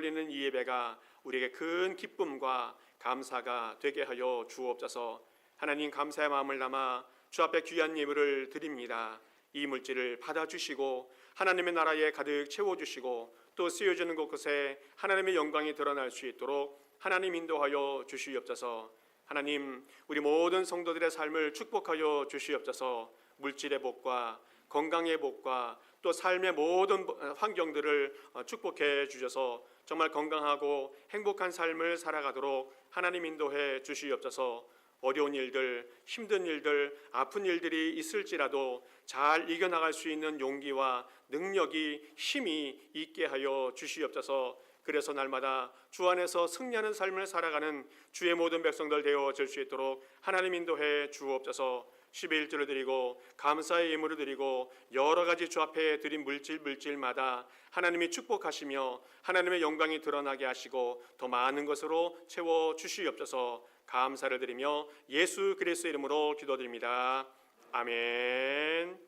올리는 이 예배가 우리에게 큰 기쁨과 감사가 되게 하여 주옵소서. 하나님, 감사의 마음을 담아 주 앞에 귀한 예물을 드립니다. 이 물질을 받아주시고 하나님의 나라에 가득 채워주시고 또 쓰여지는 곳곳에 하나님의 영광이 드러날 수 있도록 하나님 인도하여 주시옵소서. 하나님, 우리 모든 성도들의 삶을 축복하여 주시옵소서. 물질의 복과 건강의 복과 또 삶의 모든 환경들을 축복해 주셔서 정말 건강하고 행복한 삶을 살아가도록 하나님 인도해 주시옵소서. 어려운 일들, 힘든 일들, 아픈 일들이 있을지라도 잘 이겨나갈 수 있는 용기와 능력이, 힘이 있게 하여 주시옵소서. 그래서 날마다 주 안에서 승리하는 삶을 살아가는 주의 모든 백성들 되어질 수 있도록 하나님 인도해 주옵소서. 11조를 드리고 감사의 예물을 드리고 여러 가지 주 앞에 드린 물질마다 하나님이 축복하시며 하나님의 영광이 드러나게 하시고 더 많은 것으로 채워 주시옵소서. 감사를 드리며 예수 그리스도의 이름으로 기도드립니다. 아멘.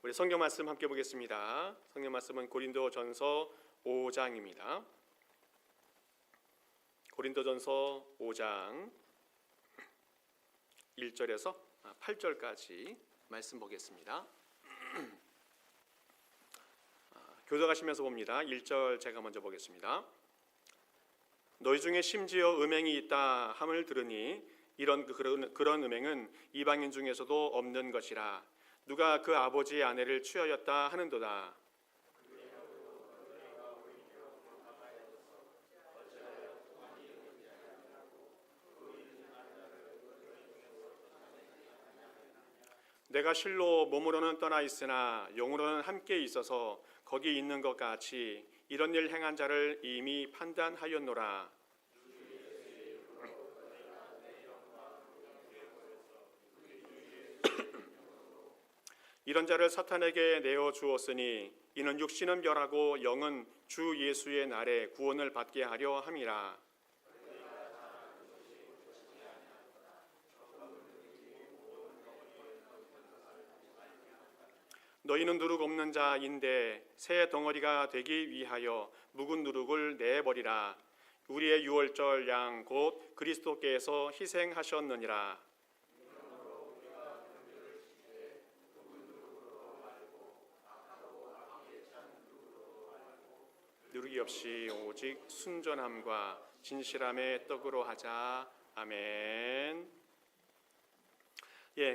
우리 성경 말씀 함께 보겠습니다. 성경 말씀은 고린도전서 5장입니다. 고린도전서 5장 1절에서 8절까지 말씀 보겠습니다. 교독하시면서 봅니다. 1절 제가 먼저 보겠습니다. 너희 중에 심지어 음행이 있다 함을 들으니 그런 음행은 이방인 중에서도 없는 것이라. 누가 그 아버지의 아내를 취하였다 하는도다. 내가 실로 몸으로는 떠나 있으나 영으로는 함께 있어서 거기 있는 것 같이 이런 일 행한 자를 이미 판단하였노라. 이런 자를 사탄에게 내어 주었으니 이는 육신은 멸하고 영은 주 예수의 날에 구원을 받게 하려 함이라. 너희는 누룩 없는 자인데 새 덩어리가 되기 위하여 묵은 누룩을 내버리라. 우리의 유월절 양 곧 그리스도께서 희생하셨느니라. 누룩이 없이 오직 순전함과 진실함의 떡으로 하자. 아멘.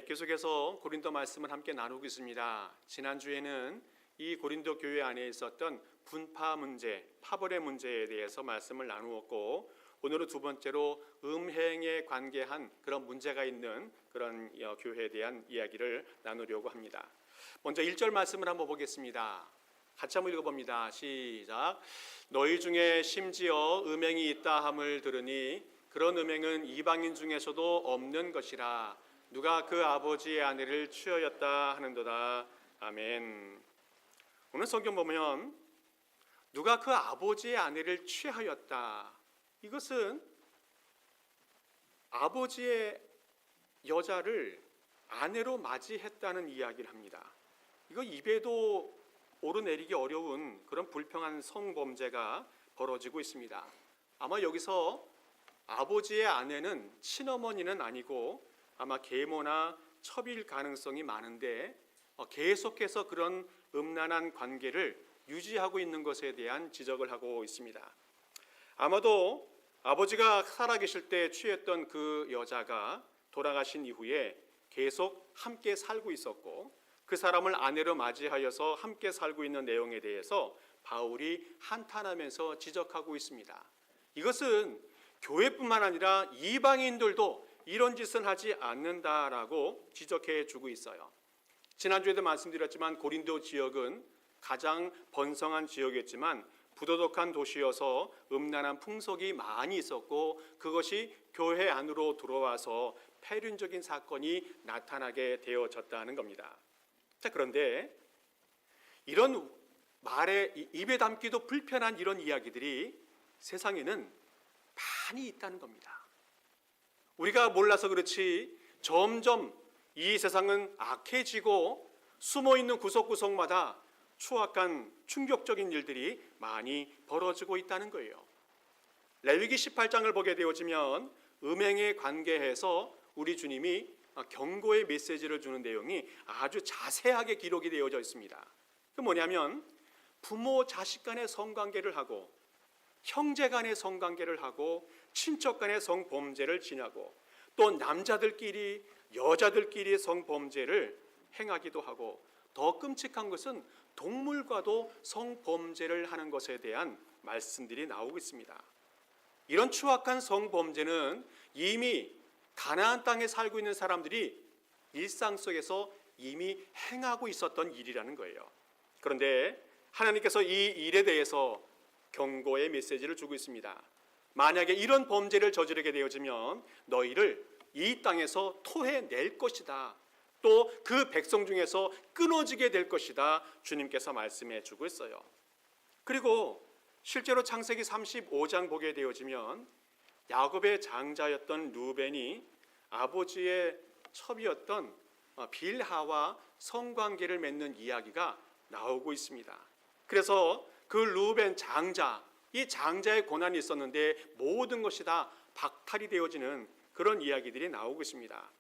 계속해서 고린도 말씀을 함께 나누고 있습니다. 지난주에는 이 고린도 교회 안에 있었던 분파 문제, 파벌의 문제에 대해서 말씀을 나누었고, 오늘은 두 번째로 음행에 관계한 그런 문제가 있는 그런 교회에 대한 이야기를 나누려고 합니다. 먼저 1절 말씀을 한번 보겠습니다. 같이 한번 읽어봅니다. 시작. 너희 중에 심지어 음행이 있다 함을 들으니 그런 음행은 이방인 중에서도 없는 것이라. 누가 그 아버지의 아내를 취하였다 하는도다. 아멘. 오늘 성경 보면 누가 그 아버지의 아내를 취하였다. 이것은 아버지의 여자를 아내로 맞이했다는 이야기를 합니다. 이거 입에도 오르내리기 어려운 그런 불평한 성범죄가 벌어지고 있습니다. 아마 여기서 아버지의 아내는 친어머니는 아니고 아마 계모나 첩일 가능성이 많은데 계속해서 그런 음란한 관계를 유지하고 있는 것에 대한 지적을 하고 있습니다. 아마도 아버지가 살아계실 때 취했던 그 여자가 돌아가신 이후에 계속 함께 살고 있었고 그 사람을 아내로 맞이하여서 함께 살고 있는 내용에 대해서 바울이 한탄하면서 지적하고 있습니다. 이것은 교회뿐만 아니라 이방인들도 이런 짓은 하지 않는다라고 지적해 주고 있어요. 지난주에도 말씀드렸지만 고린도 지역은 가장 번성한 지역이었지만 부도덕한 도시여서 음란한 풍속이 많이 있었고 그것이 교회 안으로 들어와서 폐륜적인 사건이 나타나게 되어졌다는 겁니다. 자, 그런데 이런 말에 입에 담기도 불편한 이런 이야기들이 세상에는 많이 있다는 겁니다. 우리가 몰라서 그렇지 점점 이 세상은 악해지고 숨어있는 구석구석마다 추악한 충격적인 일들이 많이 벌어지고 있다는 거예요. 레위기 18장을 보게 되어지면 음행에 관계해서 우리 주님이 경고의 메시지를 주는 내용이 아주 자세하게 기록이 되어져 있습니다. 그 뭐냐면 부모 자식 간의 성관계를 하고 형제 간의 성관계를 하고 친척 간의 성범죄를 지냐고 또 남자들끼리 여자들끼리 성범죄를 행하기도 하고 더 끔찍한 것은 동물과도 성범죄를 하는 것에 대한 말씀들이 나오고 있습니다. 이런 추악한 성범죄는 이미 가나안 땅에 살고 있는 사람들이 일상 속에서 이미 행하고 있었던 일이라는 거예요. 그런데 하나님께서 이 일에 대해서 경고의 메시지를 주고 있습니다. 만약에 이런 범죄를 저지르게 되어지면 너희를 이 땅에서 토해낼 것이다. 또 그 백성 중에서 끊어지게 될 것이다. 주님께서 말씀해 주고 있어요. 그리고 실제로 창세기 35장 보게 되어지면 야곱의 장자였던 루벤이 아버지의 첩이었던 빌하와 성관계를 맺는 이야기가 나오고 있습니다. 그래서 그 루벤 장자, 이 장자의 고난이 있었는데 모든 것이 다 박탈이 되어지는 그런 이야기들이 나오고 있습니다.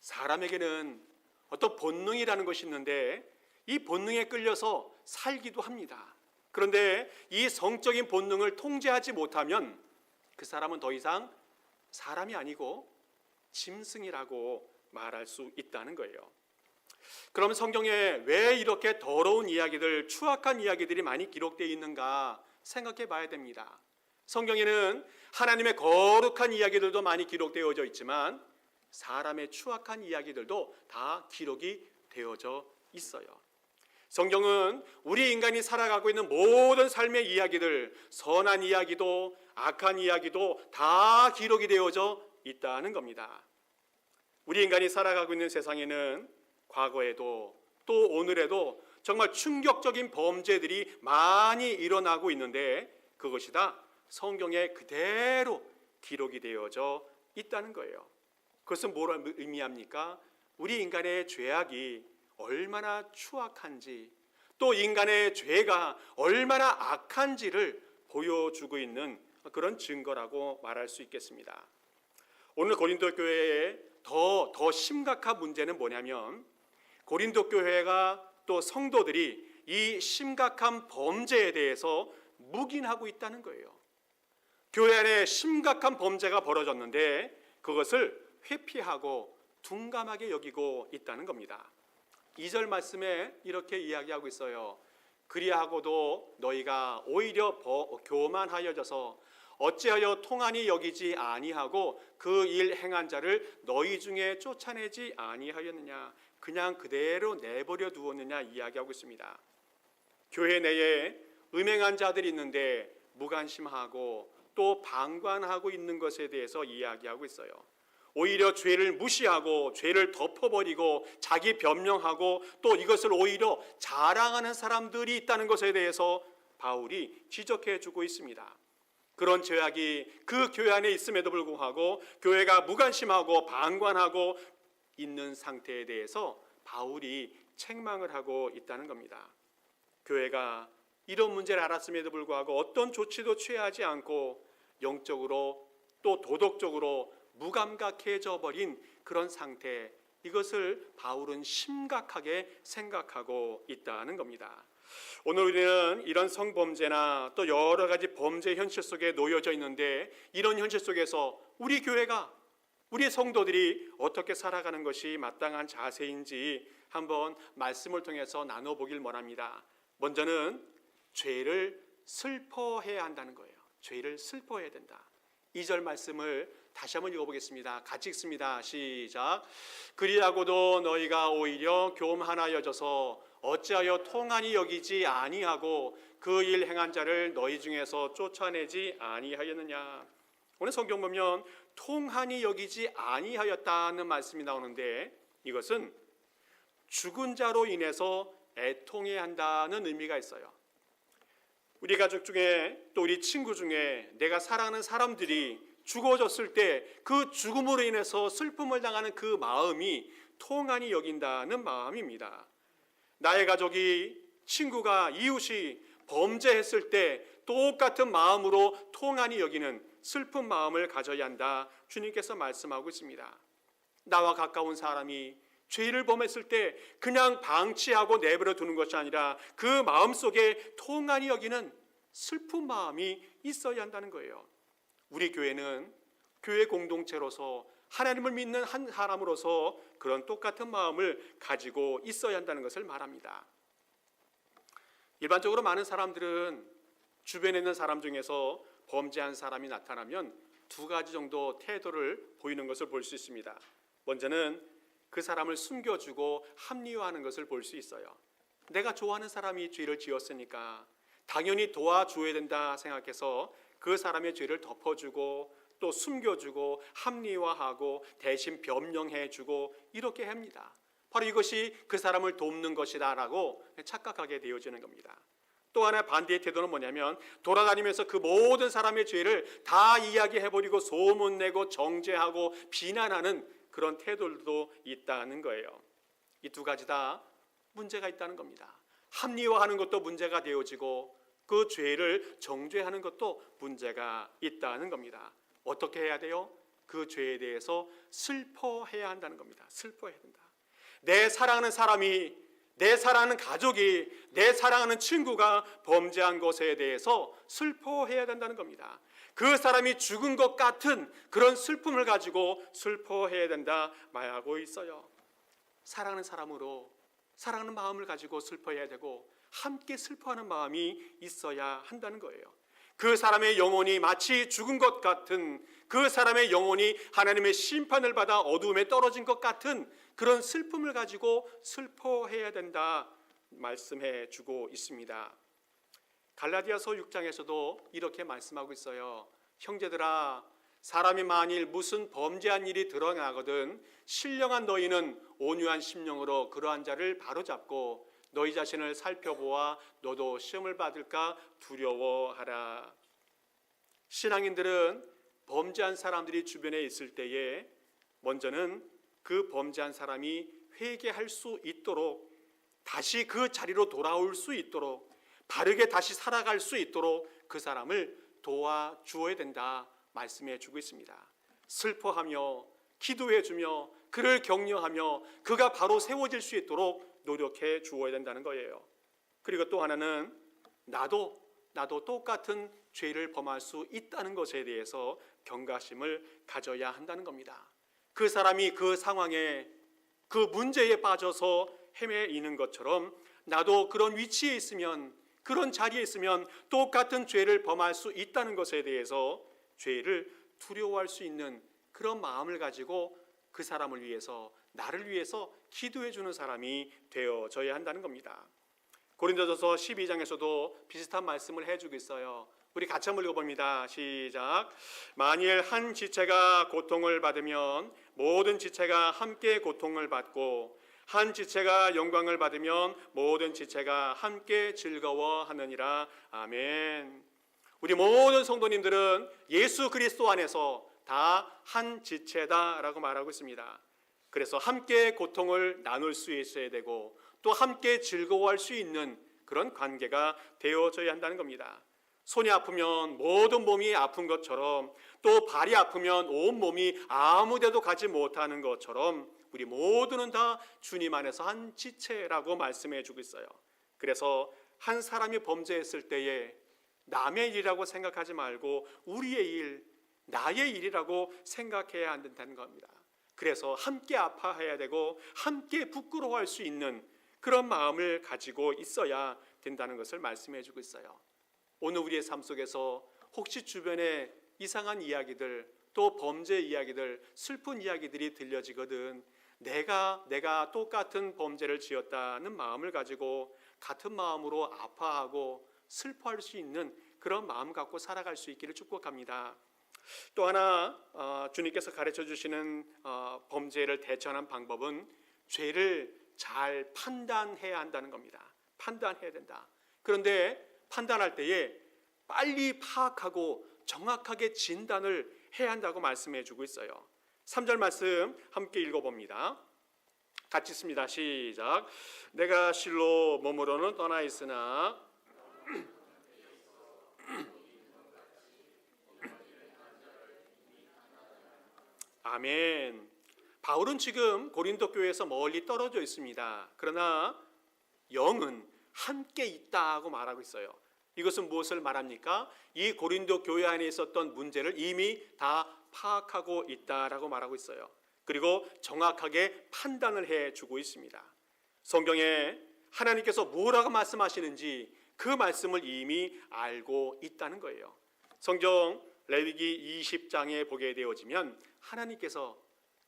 사람에게는 어떤 본능이라는 것이 있는데 이 본능에 끌려서 살기도 합니다. 그런데 이 성적인 본능을 통제하지 못하면 그 사람은 더 이상 사람이 아니고 짐승이라고 말할 수 있다는 거예요. 그럼 성경에 왜 이렇게 더러운 이야기들, 추악한 이야기들이 많이 기록되어 있는가 생각해 봐야 됩니다. 성경에는 하나님의 거룩한 이야기들도 많이 기록되어져 있지만 사람의 추악한 이야기들도 다 기록이 되어져 있어요. 성경은 우리 인간이 살아가고 있는 모든 삶의 이야기들, 선한 이야기도 악한 이야기도 다 기록이 되어져 있다는 겁니다. 우리 인간이 살아가고 있는 세상에는 과거에도 또 오늘에도 정말 충격적인 범죄들이 많이 일어나고 있는데 그것이 다 성경에 그대로 기록이 되어져 있다는 거예요. 그것은 뭘 의미합니까? 우리 인간의 죄악이 얼마나 추악한지 또 인간의 죄가 얼마나 악한지를 보여주고 있는 그런 증거라고 말할 수 있겠습니다. 오늘 고린도 교회의 더 심각한 문제는 뭐냐면 고린도 교회가 또 성도들이 이 심각한 범죄에 대해서 묵인하고 있다는 거예요. 교회 안에 심각한 범죄가 벌어졌는데 그것을 회피하고 둔감하게 여기고 있다는 겁니다. 2절 말씀에 이렇게 이야기하고 있어요. 그리하고도 너희가 오히려 교만하여져서 어찌하여 통한이 여기지 아니하고 그 일 행한 자를 너희 중에 쫓아내지 아니하였느냐, 그냥 그대로 내버려 두었느냐 이야기하고 있습니다. 교회 내에 음행한 자들이 있는데 무관심하고 또 방관하고 있는 것에 대해서 이야기하고 있어요. 오히려 죄를 무시하고 죄를 덮어버리고 자기 변명하고 또 이것을 오히려 자랑하는 사람들이 있다는 것에 대해서 바울이 지적해 주고 있습니다. 그런 죄악이 그 교회 안에 있음에도 불구하고 교회가 무관심하고 방관하고 있는 상태에 대해서 바울이 책망을 하고 있다는 겁니다. 교회가 이런 문제를 알았음에도 불구하고 어떤 조치도 취하지 않고 영적으로 또 도덕적으로 무감각해져 버린 그런 상태, 이것을 바울은 심각하게 생각하고 있다는 겁니다. 오늘 우리는 이런 성범죄나 또 여러 가지 범죄 현실 속에 놓여져 있는데 이런 현실 속에서 우리 교회가, 우리 성도들이 어떻게 살아가는 것이 마땅한 자세인지 한번 말씀을 통해서 나눠보길 원합니다. 먼저는 죄를 슬퍼해야 한다는 거예요. 죄를 슬퍼해야 된다. 2절 말씀을 다시 한번 읽어보겠습니다. 같이 읽습니다. 시작. 그리하고도 너희가 오히려 교만하여져서 어찌하여 통한이 여기지 아니하고 그 일 행한 자를 너희 중에서 쫓아내지 아니하였느냐. 오늘 성경 보면 통한이 여기지 아니하였다는 말씀이 나오는데 이것은 죽은 자로 인해서 애통해야 한다는 의미가 있어요. 우리 가족 중에 또 우리 친구 중에 내가 사랑하는 사람들이 죽어졌을 때 그 죽음으로 인해서 슬픔을 당하는 그 마음이 통한이 여긴다는 마음입니다. 나의 가족이 친구가 이웃이 범죄했을 때 똑같은 마음으로 통한이 여기는 슬픈 마음을 가져야 한다. 주님께서 말씀하고 있습니다. 나와 가까운 사람이 죄를 범했을 때 그냥 방치하고 내버려 두는 것이 아니라 그 마음속에 통한이 여기는 슬픈 마음이 있어야 한다는 거예요. 우리 교회는 교회 공동체로서 하나님을 믿는 한 사람으로서 그런 똑같은 마음을 가지고 있어야 한다는 것을 말합니다. 일반적으로 많은 사람들은 주변에 있는 사람 중에서 범죄한 사람이 나타나면 두 가지 정도 태도를 보이는 것을 볼 수 있습니다. 먼저는 그 사람을 숨겨주고 합리화하는 것을 볼 수 있어요. 내가 좋아하는 사람이 죄를 지었으니까 당연히 도와줘야 된다 생각해서 그 사람의 죄를 덮어주고 또 숨겨주고 합리화하고 대신 변명해주고 이렇게 합니다. 바로 이것이 그 사람을 돕는 것이다라고 착각하게 되어지는 겁니다. 또 하나 반대의 태도는 뭐냐면 돌아다니면서 그 모든 사람의 죄를 다 이야기해버리고 소문내고 정죄하고 비난하는 그런 태도도 있다는 거예요. 이 두 가지 다 문제가 있다는 겁니다. 합리화하는 것도 문제가 되어지고 그 죄를 정죄하는 것도 문제가 있다는 겁니다. 어떻게 해야 돼요? 그 죄에 대해서 슬퍼해야 한다는 겁니다. 슬퍼해야 된다. 내 사랑하는 사람이, 내 사랑하는 가족이, 내 사랑하는 친구가 범죄한 것에 대해서 슬퍼해야 된다는 겁니다. 그 사람이 죽은 것 같은 그런 슬픔을 가지고 슬퍼해야 된다 말하고 있어요. 사랑하는 사람으로 사랑하는 마음을 가지고 슬퍼해야 되고 함께 슬퍼하는 마음이 있어야 한다는 거예요. 그 사람의 영혼이 마치 죽은 것 같은, 그 사람의 영혼이 하나님의 심판을 받아 어두움에 떨어진 것 같은 그런 슬픔을 가지고 슬퍼해야 된다 말씀해 주고 있습니다. 갈라디아서 6장에서도 이렇게 말씀하고 있어요. 형제들아, 사람이 만일 무슨 범죄한 일이 드러나거든 신령한 너희는 온유한 심령으로 그러한 자를 바로잡고 너희 자신을 살펴보아 너도 시험을 받을까 두려워하라. 신앙인들은 범죄한 사람들이 주변에 있을 때에 먼저는 그 범죄한 사람이 회개할 수 있도록, 다시 그 자리로 돌아올 수 있도록, 바르게 다시 살아갈 수 있도록 그 사람을 도와주어야 된다 말씀해 주고 있습니다. 슬퍼하며 기도해 주며 그를 격려하며 그가 바로 세워질 수 있도록 노력해 주어야 된다는 거예요. 그리고 또 하나는 나도 똑같은 죄를 범할 수 있다는 것에 대해서 경각심을 가져야 한다는 겁니다. 그 사람이 그 상황에, 그 문제에 빠져서 헤매이는 것처럼 나도 그런 위치에 있으면, 그런 자리에 있으면 똑같은 죄를 범할 수 있다는 것에 대해서 죄를 두려워할 수 있는 그런 마음을 가지고 그 사람을 위해서, 나를 위해서 기도해 주는 사람이 되어져야 한다는 겁니다. 고린도전서 12장에서도 비슷한 말씀을 해주고 있어요. 우리 같이 한번 읽어봅니다. 시작. 만일 한 지체가 고통을 받으면 모든 지체가 함께 고통을 받고 한 지체가 영광을 받으면 모든 지체가 함께 즐거워하느니라. 아멘. 우리 모든 성도님들은 예수 그리스도 안에서 다 한 지체다라고 말하고 있습니다. 그래서 함께 고통을 나눌 수 있어야 되고 또 함께 즐거워할 수 있는 그런 관계가 되어져야 한다는 겁니다. 손이 아프면 모든 몸이 아픈 것처럼 또 발이 아프면 온 몸이 아무 데도 가지 못하는 것처럼 우리 모두는 다 주님 안에서 한 지체라고 말씀해 주고 있어요. 그래서 한 사람이 범죄했을 때에 남의 일이라고 생각하지 말고 우리의 일, 나의 일이라고 생각해야 한다는 겁니다. 그래서 함께 아파해야 되고 함께 부끄러워할 수 있는 그런 마음을 가지고 있어야 된다는 것을 말씀해 주고 있어요. 오늘 우리의 삶 속에서 혹시 주변에 이상한 이야기들, 또 범죄 이야기들, 슬픈 이야기들이 들려지거든 내가 똑같은 범죄를 지었다는 마음을 가지고 같은 마음으로 아파하고 슬퍼할 수 있는 그런 마음 갖고 살아갈 수 있기를 축복합니다. 또 하나 주님께서 가르쳐 주시는 범죄를 대처하는 방법은 죄를 잘 판단해야 한다는 겁니다. 판단해야 된다. 그런데 판단할 때에 빨리 파악하고 정확하게 진단을 해야 한다고 말씀해 주고 있어요. 3절 말씀 함께 읽어봅니다. 같이 씁니다. 시작. 내가 실로 몸으로는 떠나 있으나 아멘. 바울은 지금 고린도 교회에서 멀리 떨어져 있습니다. 그러나 영은 함께 있다고 말하고 있어요. 이것은 무엇을 말합니까? 이 고린도 교회 안에 있었던 문제를 이미 다 파악하고 있다라고 말하고 있어요. 그리고 정확하게 판단을 해주고 있습니다. 성경에 하나님께서 뭐라고 말씀하시는지 그 말씀을 이미 알고 있다는 거예요. 성경 레위기 20장에 보게 되어지면 하나님께서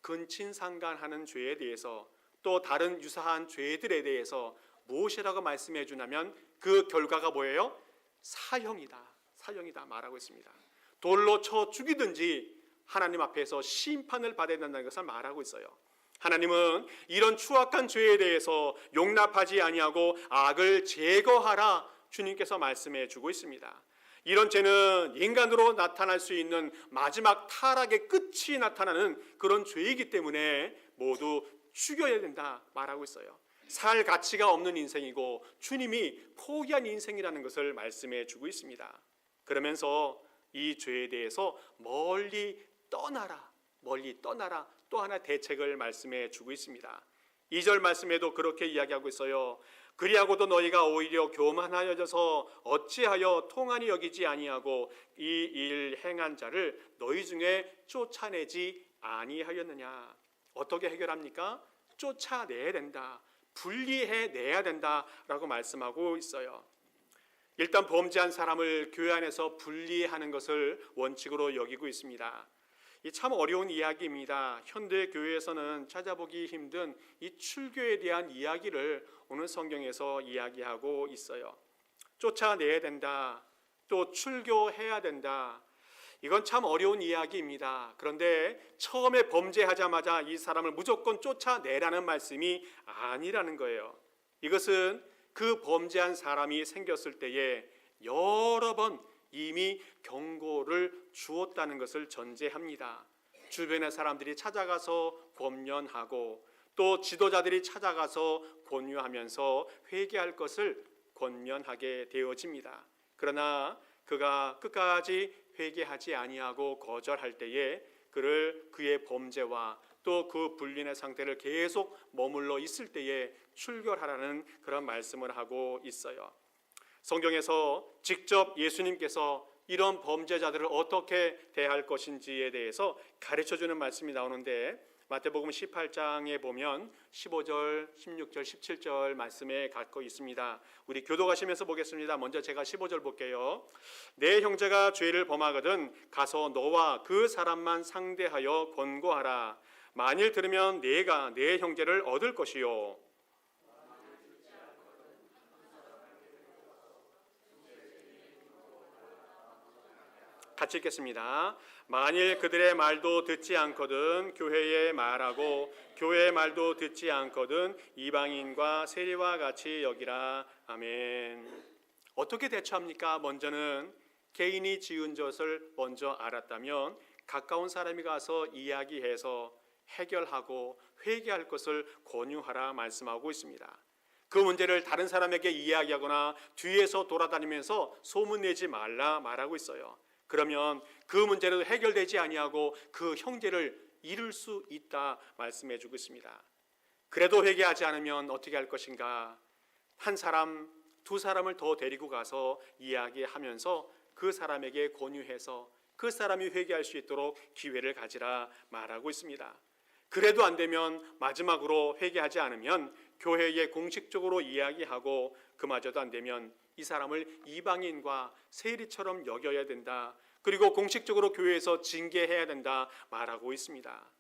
근친상간하는 죄에 대해서 또 다른 유사한 죄들에 대해서 무엇이라고 말씀해 주냐면 그 결과가 뭐예요? 사형이다. 사형이다 말하고 있습니다. 돌로 쳐 죽이든지 하나님 앞에서 심판을 받아야 된다는 것을 말하고 있어요. 하나님은 이런 추악한 죄에 대해서 용납하지 아니하고 악을 제거하라 주님께서 말씀해 주고 있습니다. 이런 죄는 인간으로 나타날 수 있는 마지막 타락의 끝이 나타나는 그런 죄이기 때문에 모두 죽여야 된다 말하고 있어요. 살 가치가 없는 인생이고 주님이 포기한 인생이라는 것을 말씀해 주고 있습니다. 그러면서 이 죄에 대해서 멀리 떠나라 또 하나 대책을 말씀해 주고 있습니다. 2절 말씀에도 그렇게 이야기하고 있어요. 그리하고도 너희가 오히려 교만하여져서 어찌하여 통한이 여기지 아니하고 이 일 행한 자를 너희 중에 쫓아내지 아니하였느냐. 어떻게 해결합니까? 쫓아내야 된다. 분리해내야 된다라고 말씀하고 있어요. 일단 범죄한 사람을 교회 안에서 분리하는 것을 원칙으로 여기고 있습니다. 이 참 어려운 이야기입니다. 현대 교회에서는 찾아보기 힘든 이 출교에 대한 이야기를 오늘 성경에서 이야기하고 있어요. 쫓아내야 된다. 또 출교해야 된다. 이건 참 어려운 이야기입니다. 그런데 처음에 범죄하자마자 이 사람을 무조건 쫓아내라는 말씀이 아니라는 거예요. 이것은 그 범죄한 사람이 생겼을 때에 여러 번 이미 경고를 주었다는 것을 전제합니다. 주변의 사람들이 찾아가서 권면하고 또 지도자들이 찾아가서 권유하면서 회개할 것을 권면하게 되어집니다. 그러나 그가 끝까지 회개하지 아니하고 거절할 때에 그의 범죄와 또 그 불륜의 상태를 계속 머물러 있을 때에 출결하라는 그런 말씀을 하고 있어요. 성경에서 직접 예수님께서 이런 범죄자들을 어떻게 대할 것인지에 대해서 가르쳐주는 말씀이 나오는데 마태복음 18장에 보면 15절, 16절, 17절 말씀에 갖고 있습니다. 우리 교도가시면서 보겠습니다. 먼저 제가 15절 볼게요. 내 형제가 죄를 범하거든 가서 너와 그 사람만 상대하여 권고하라. 만일 들으면 내가 내 형제를 얻을 것이요. 같이 읽겠습니다. 만일 그들의 말도 듣지 않거든 교회의 말하고 교회의 말도 듣지 않거든 이방인과 세리와 같이 여기라. 아멘. 어떻게 대처합니까? 먼저는 개인이 지은 것을 먼저 알았다면 가까운 사람이 가서 이야기해서 해결하고 회개할 것을 권유하라 말씀하고 있습니다. 그 문제를 다른 사람에게 이야기하거나 뒤에서 돌아다니면서 소문내지 말라 말하고 있어요. 그러면 그 문제는 해결되지 아니하고 그 형제를 잃을 수 있다 말씀해 주고 있습니다. 그래도 회개하지 않으면 어떻게 할 것인가? 한 사람, 두 사람을 더 데리고 가서 이야기하면서 그 사람에게 권유해서 그 사람이 회개할 수 있도록 기회를 가지라 말하고 있습니다. 그래도 안 되면 마지막으로 회개하지 않으면 교회에 공식적으로 이야기하고 그마저도 안 되면 이 사람을 이방인과 세리처럼 여겨야 된다. 그리고 공식적으로 교회에서 징계해야 된다 말하고 있습니다.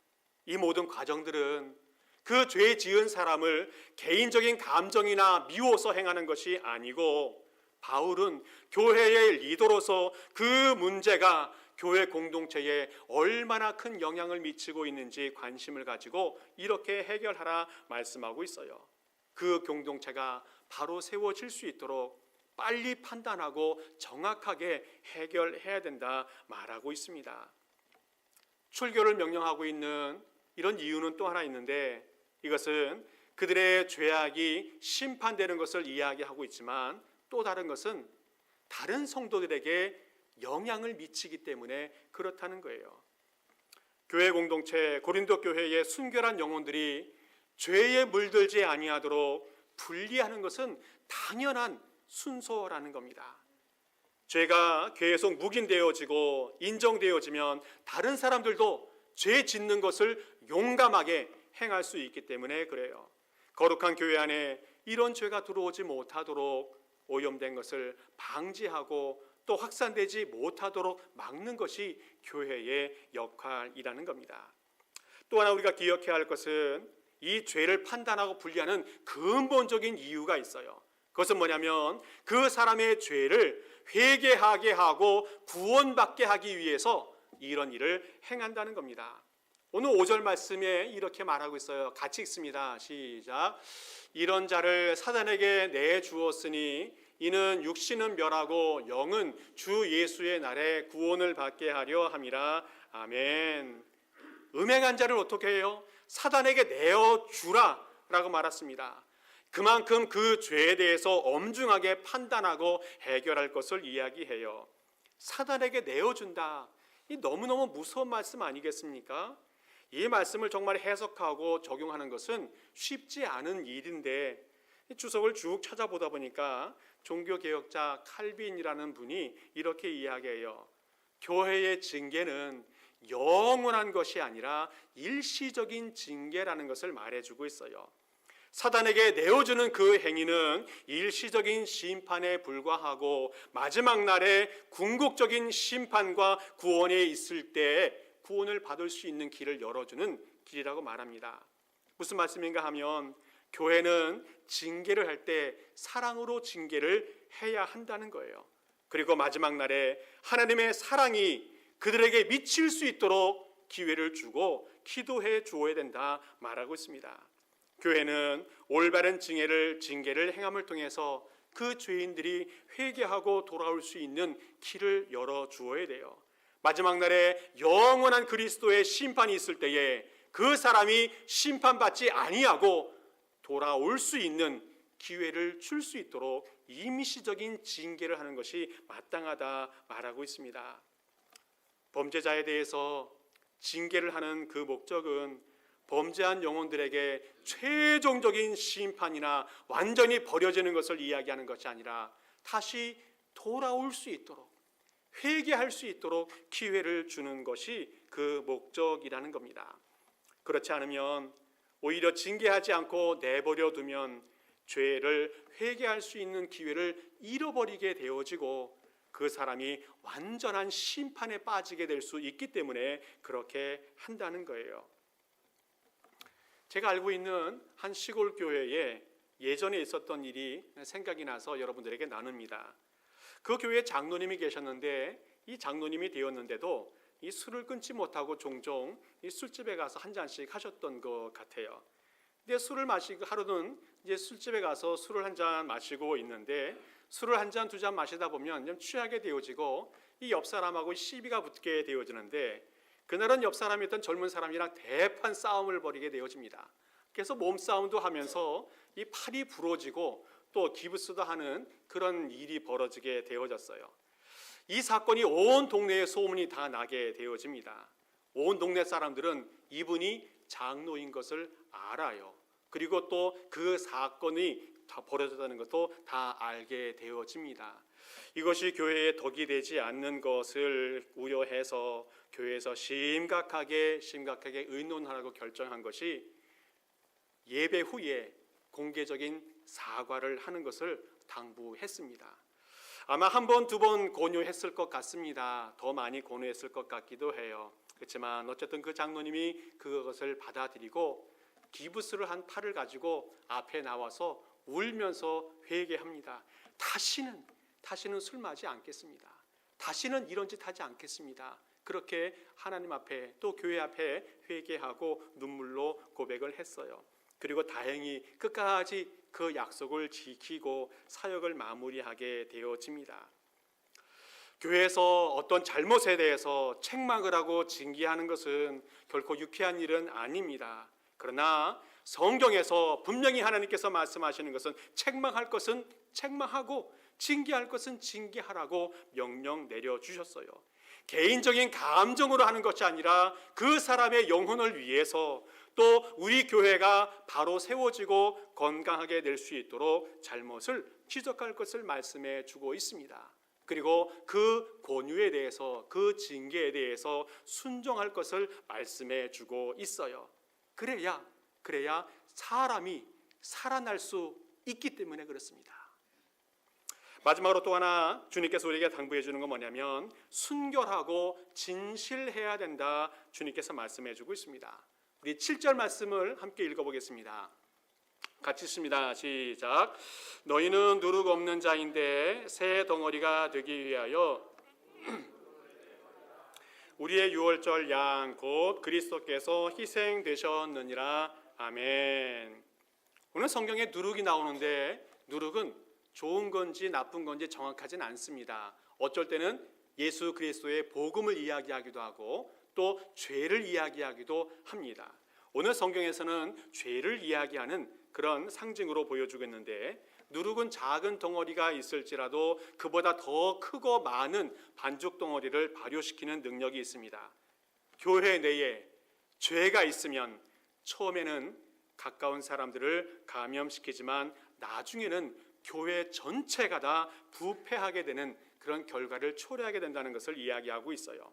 이 모든 과정들은 그 죄 지은 사람을 개인적인 감정이나 미워서 행하는 것이 아니고 바울은 교회의 리더로서 그 문제가 교회 공동체에 얼마나 큰 영향을 미치고 있는지 관심을 가지고 이렇게 해결하라 말씀하고 있어요. 그 공동체가 바로 세워질 수 있도록 빨리 판단하고 정확하게 해결해야 된다 말하고 있습니다. 출교를 명령하고 있는 이런 이유는 또 하나 있는데 이것은 그들의 죄악이 심판되는 것을 이야기하고 있지만 또 다른 것은 다른 성도들에게 영향을 미치기 때문에 그렇다는 거예요. 교회 공동체 고린도 교회의 순결한 영혼들이 죄에 물들지 아니하도록 분리하는 것은 당연한 순서라는 겁니다. 죄가 계속 묵인되어지고 인정되어지면 다른 사람들도 죄 짓는 것을 용감하게 행할 수 있기 때문에 그래요. 거룩한 교회 안에 이런 죄가 들어오지 못하도록 오염된 것을 방지하고 또 확산되지 못하도록 막는 것이 교회의 역할이라는 겁니다. 또 하나 우리가 기억해야 할 것은 이 죄를 판단하고 분리하는 근본적인 이유가 있어요. 그것은 뭐냐면 그 사람의 죄를 회개하게 하고 구원받게 하기 위해서 이런 일을 행한다는 겁니다. 오늘 5절 말씀에 이렇게 말하고 있어요. 같이 읽습니다. 시작. 이런 자를 사단에게 내주었으니 이는 육신은 멸하고 영은 주 예수의 날에 구원을 받게 하려 함이라. 아멘. 음행한 자를 어떻게 해요? 사단에게 내어주라 라고 말했습니다. 그만큼 그 죄에 대해서 엄중하게 판단하고 해결할 것을 이야기해요. 사단에게 내어준다. 이 너무너무 무서운 말씀 아니겠습니까? 이 말씀을 정말 해석하고 적용하는 것은 쉽지 않은 일인데 주석을 쭉 찾아보다 보니까 종교개혁자 칼빈이라는 분이 이렇게 이야기해요. 교회의 징계는 영원한 것이 아니라 일시적인 징계라는 것을 말해주고 있어요. 사단에게 내어주는 그 행위는 일시적인 심판에 불과하고 마지막 날에 궁극적인 심판과 구원에 있을 때 구원을 받을 수 있는 길을 열어주는 길이라고 말합니다. 무슨 말씀인가 하면 교회는 징계를 할 때 사랑으로 징계를 해야 한다는 거예요. 그리고 마지막 날에 하나님의 사랑이 그들에게 미칠 수 있도록 기회를 주고 기도해 주어야 된다 말하고 있습니다. 교회는 올바른 징계를 행함을 통해서 그 죄인들이 회개하고 돌아올 수 있는 길을 열어 주어야 돼요. 마지막 날에 영원한 그리스도의 심판이 있을 때에 그 사람이 심판받지 아니하고 돌아올 수 있는 기회를 줄 수 있도록 임시적인 징계를 하는 것이 마땅하다 말하고 있습니다. 범죄자에 대해서 징계를 하는 그 목적은 범죄한 영혼들에게 최종적인 심판이나 완전히 버려지는 것을 이야기하는 것이 아니라 다시 돌아올 수 있도록 회개할 수 있도록 기회를 주는 것이 그 목적이라는 겁니다. 그렇지 않으면 오히려 징계하지 않고 내버려 두면 죄를 회개할 수 있는 기회를 잃어버리게 되어지고 그 사람이 완전한 심판에 빠지게 될 수 있기 때문에 그렇게 한다는 거예요. 제가 알고 있는 한 시골 교회에 예전에 있었던 일이 생각이 나서 여러분들에게 나눕니다. 그 교회에 장로님이 계셨는데 이 장로님이 되었는데도 이 술을 끊지 못하고 종종 이 술집에 가서 한 잔씩 하셨던 것 같아요. 근데 술을 마시고 하루는 이제 술집에 가서 술을 한 잔 마시고 있는데 술을 한 잔, 두 잔 마시다 보면 좀 취하게 되어지고 이 옆 사람하고 시비가 붙게 되어지는데 그날은 옆 사람이었던 젊은 사람이랑 대판 싸움을 벌이게 되어집니다. 그래서 몸싸움도 하면서 이 팔이 부러지고 또 기부스도 하는 그런 일이 벌어지게 되어졌어요. 이 사건이 온 동네에 소문이 다 나게 되어집니다. 온 동네 사람들은 이분이 장로인 것을 알아요. 그리고 또 그 사건이 다 벌어졌다는 것도 다 알게 되어집니다. 이것이 교회에 덕이 되지 않는 것을 우려해서 교회에서 심각하게 의논하라고 결정한 것이 예배 후에 공개적인 사과를 하는 것을 당부했습니다. 아마 한 번, 두 번 권유했을 것 같습니다. 더 많이 권유했을 것 같기도 해요. 그렇지만 어쨌든 그 장로님이 그것을 받아들이고 기부스를 한 팔을 가지고 앞에 나와서 울면서 회개합니다. 다시는 술 마지 않겠습니다. 다시는 이런 짓 하지 않겠습니다. 그렇게 하나님 앞에 또 교회 앞에 회개하고 눈물로 고백을 했어요. 그리고 다행히 끝까지 그 약속을 지키고 사역을 마무리하게 되어집니다. 교회에서 어떤 잘못에 대해서 책망을 하고 징계하는 것은 결코 유쾌한 일은 아닙니다. 그러나 성경에서 분명히 하나님께서 말씀하시는 것은 책망할 것은 책망하고 징계할 것은 징계하라고 명령 내려주셨어요. 개인적인 감정으로 하는 것이 아니라 그 사람의 영혼을 위해서, 또 우리 교회가 바로 세워지고 건강하게 될 수 있도록 잘못을 지적할 것을 말씀해 주고 있습니다. 그리고 그 권유에 대해서, 그 징계에 대해서 순종할 것을 말씀해 주고 있어요. 그래야 사람이 살아날 수 있기 때문에 그렇습니다. 마지막으로 또 하나 주님께서 우리에게 당부해 주는 건 뭐냐면 순결하고 진실해야 된다, 주님께서 말씀해 주고 있습니다. 우리 7절 말씀을 함께 읽어보겠습니다. 같이 읽습니다. 시작. 너희는 누룩 없는 자인데 새 덩어리가 되기 위하여 우리의 유월절 양 곧 그리스도께서 희생되셨느니라. 아멘. 오늘 성경에 누룩이 나오는데 누룩은 좋은 건지 나쁜 건지 정확하진 않습니다. 어쩔 때는 예수 그리스도의 복음을 이야기하기도 하고 또 죄를 이야기하기도 합니다. 오늘 성경에서는 죄를 이야기하는 그런 상징으로 보여주겠는데, 누룩은 작은 덩어리가 있을지라도 그보다 더 크고 많은 반죽 덩어리를 발효시키는 능력이 있습니다. 교회 내에 죄가 있으면 처음에는 가까운 사람들을 감염시키지만 나중에는 교회 전체가 다 부패하게 되는 그런 결과를 초래하게 된다는 것을 이야기하고 있어요.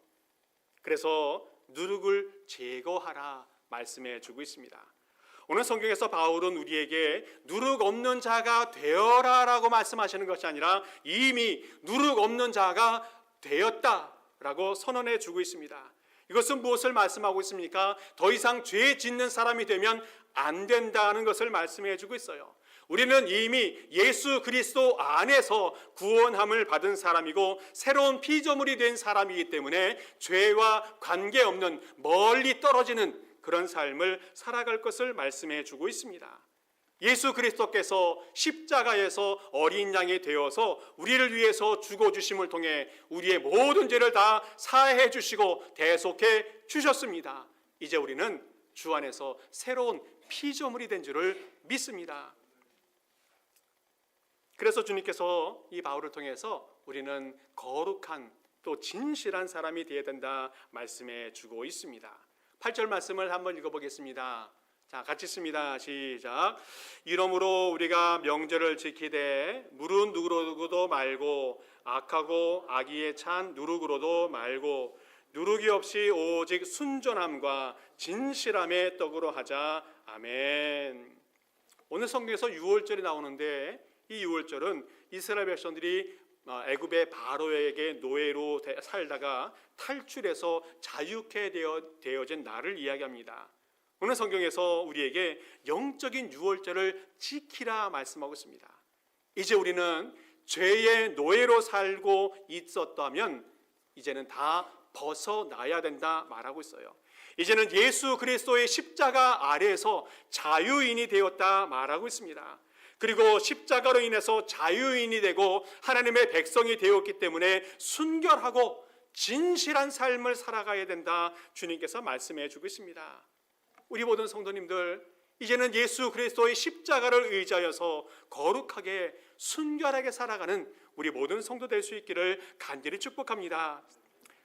그래서 누룩을 제거하라 말씀해 주고 있습니다. 오늘 성경에서 바울은 우리에게 누룩 없는 자가 되어라라고 말씀하시는 것이 아니라 이미 누룩 없는 자가 되었다라고 선언해 주고 있습니다. 이것은 무엇을 말씀하고 있습니까? 더 이상 죄 짓는 사람이 되면 안 된다는 것을 말씀해 주고 있어요. 우리는 이미 예수 그리스도 안에서 구원함을 받은 사람이고 새로운 피조물이 된 사람이기 때문에 죄와 관계없는 멀리 떨어지는 그런 삶을 살아갈 것을 말씀해 주고 있습니다. 예수 그리스도께서 십자가에서 어린 양이 되어서 우리를 위해서 죽어주심을 통해 우리의 모든 죄를 다 사해 주시고 대속해 주셨습니다. 이제 우리는 주 안에서 새로운 피조물이 된 줄을 믿습니다. 그래서 주님께서 이 바울을 통해서 우리는 거룩한 또 진실한 사람이 되어야 된다 말씀해 주고 있습니다. 8절 말씀을 한번 읽어보겠습니다. 자, 같이 읽습니다. 시작. 이러므로 우리가 명절을 지키되 물은 누구로도 말고 악하고 악의에 찬 누룩으로도 말고 누룩이 없이 오직 순전함과 진실함의 떡으로 하자. 아멘. 오늘 성경에서 유월절이 나오는데 이 유월절은 이스라엘 백성들이 애굽의 바로에게 노예로 살다가 탈출해서 자유케 되어진 날을 이야기합니다. 오늘 성경에서 우리에게 영적인 유월절을 지키라 말씀하고 있습니다. 이제 우리는 죄의 노예로 살고 있었다면 이제는 다 벗어나야 된다 말하고 있어요. 이제는 예수 그리스도의 십자가 아래에서 자유인이 되었다 말하고 있습니다. 그리고 십자가로 인해서 자유인이 되고 하나님의 백성이 되었기 때문에 순결하고 진실한 삶을 살아가야 된다 주님께서 말씀해 주고 있습니다. 우리 모든 성도님들, 이제는 예수 그리스도의 십자가를 의지하여서 거룩하게 순결하게 살아가는 우리 모든 성도 될 수 있기를 간절히 축복합니다.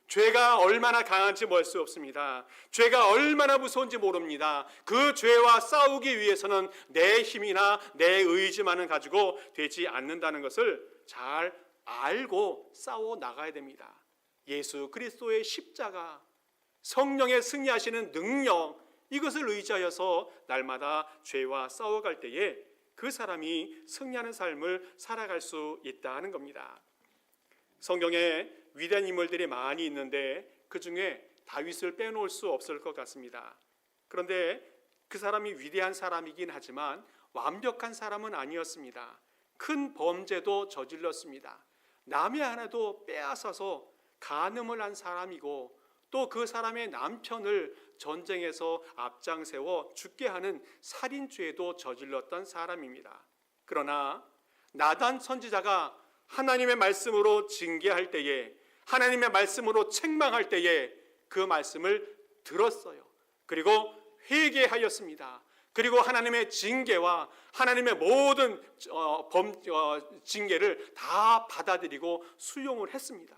죄가 얼마나 강한지 볼 수 없습니다. 죄가 얼마나 무서운지 모릅니다. 그 죄와 싸우기 위해서는 내 힘이나 내 의지만은 가지고 되지 않는다는 것을 잘 알고 싸워 나가야 됩니다. 예수 그리스도의 십자가, 성령의 승리하시는 능력, 이것을 의지하여서 날마다 죄와 싸워갈 때에 그 사람이 승리하는 삶을 살아갈 수 있다는 겁니다. 성경에 위대한 인물들이 많이 있는데 그 중에 다윗을 빼놓을 수 없을 것 같습니다. 그런데 그 사람이 위대한 사람이긴 하지만 완벽한 사람은 아니었습니다. 큰 범죄도 저질렀습니다. 남의 하나도 빼앗아서 간음을 한 사람이고 또 그 사람의 남편을 전쟁에서 앞장세워 죽게 하는 살인죄도 저질렀던 사람입니다. 그러나 나단 선지자가 하나님의 말씀으로 징계할 때에, 하나님의 말씀으로 책망할 때에 그 말씀을 들었어요. 그리고 회개하였습니다. 그리고 하나님의 징계와 하나님의 모든 징계를 다 받아들이고 수용을 했습니다.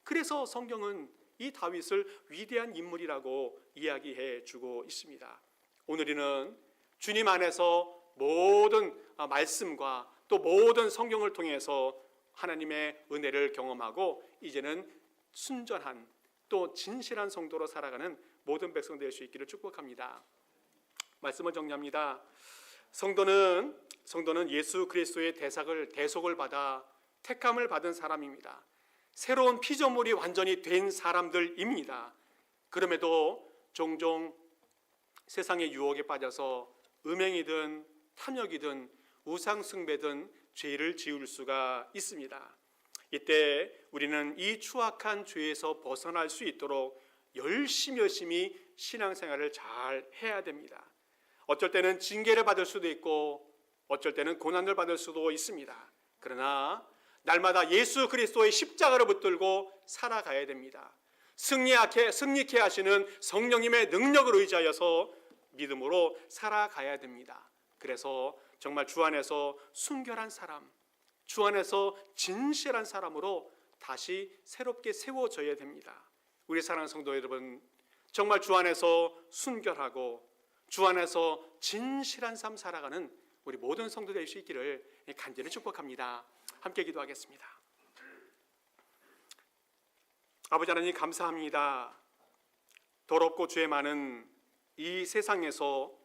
그래서 성경은 이 다윗을 위대한 인물이라고 이야기해 주고 있습니다. 오늘은 주님 안에서 모든 말씀과 또 모든 성경을 통해서 하나님의 은혜를 경험하고 이제는 순전한 또 진실한 성도로 살아가는 모든 백성 될 수 있기를 축복합니다. 말씀을 정리합니다. 성도는 예수 그리스도의 대속을 받아 택함을 받은 사람입니다. 새로운 피조물이 완전히 된 사람들입니다. 그럼에도 종종 세상의 유혹에 빠져서 음행이든 탐욕이든 우상숭배든 죄를 지을 수가 있습니다. 이때 우리는 이 추악한 죄에서 벗어날 수 있도록 열심히 신앙생활을 잘 해야 됩니다. 어쩔 때는 징계를 받을 수도 있고 어쩔 때는 고난을 받을 수도 있습니다. 그러나 날마다 예수 그리스도의 십자가를 붙들고 살아가야 됩니다. 승리케 하시는 성령님의 능력을 의지하여서 믿음으로 살아가야 됩니다. 그래서 정말 주 안에서 순결한 사람, 주 안에서 진실한 사람으로 다시 새롭게 세워져야 됩니다. 우리 사랑하는 성도 여러분, 정말 주 안에서 순결하고 주 안에서 진실한 삶 살아가는 우리 모든 성도 될 수 있기를 간절히 축복합니다. 함께 기도하겠습니다. 아버지 하나님 감사합니다. 더럽고 죄 많은 이 세상에서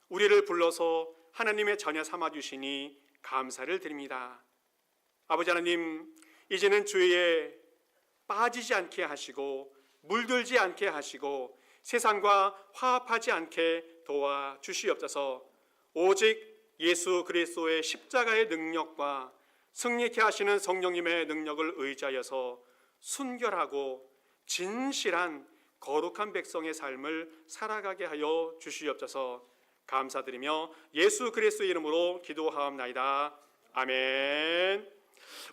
우리를 불러서 하나님의 자녀 삼아주시니 감사를 드립니다. 아버지 하나님, 이제는 죄에 빠지지 않게 하시고 물들지 않게 하시고 세상과 화합하지 않게 도와주시옵소서. 오직 예수 그리스도의 십자가의 능력과 승리케 하시는 성령님의 능력을 의지하여서 순결하고 진실한 거룩한 백성의 삶을 살아가게 하여 주시옵소서. 감사드리며 예수 그리스도의 이름으로 기도하옵나이다. 아멘.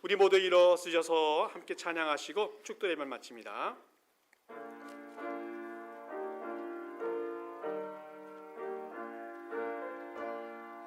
우리 모두 일어서셔서 함께 찬양하시고 축도 예배를 마칩니다.